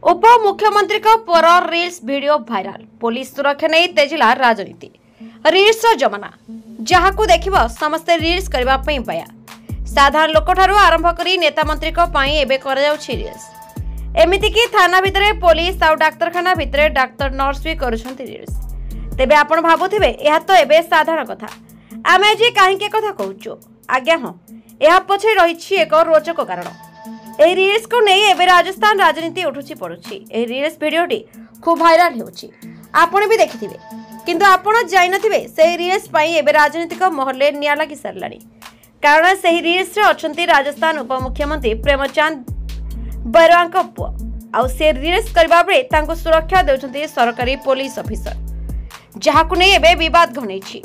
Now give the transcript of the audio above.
उप मुख्यमंत्री पर रील्स वीडियो भाइराल। पुलिस सुरक्षा नहीं तेजिला राजनीति। रील्स जमाना जहां देखिब समस्ते रील्स करबा पई पाया। साधारण लोक ठारू आरंभ करी नेता मंत्री को पई एबे कर जाउछि रील्स। एमिति कि थाना भितरे पुलिस आ डाक्तरखाना भितरे डाक्तर नर्स भी करूछंती रील्स। तेबे आपण भाबुथिबे एहा तो एबे साधारण कथा। आमे जे काहे के कथा कहउछु आज्ञा हां एहा पछे रहिछि एक रोचक कारण। ए रील्स को नहीं एबे राजस्थान राजनीति उठुछि पड़ुछि। ए रील्स वीडियोटी खूब भाइराल हेउछि। आपण भी देखिथिबे किंतु आपण जाई नथिबे से रील्स पई एबे राजनीतिक महले निया लागि सरलानी। कारण से रील्स रे अछंती राजस्थान उप मुख्यमंत्री प्रेमचंद बरवांक पुआ आ से रील्स करबा बेले तांको सुरक्षा देउछंती सरकारी पुलिस ऑफिसर, जहाकु नै एबे विवाद घनैछि।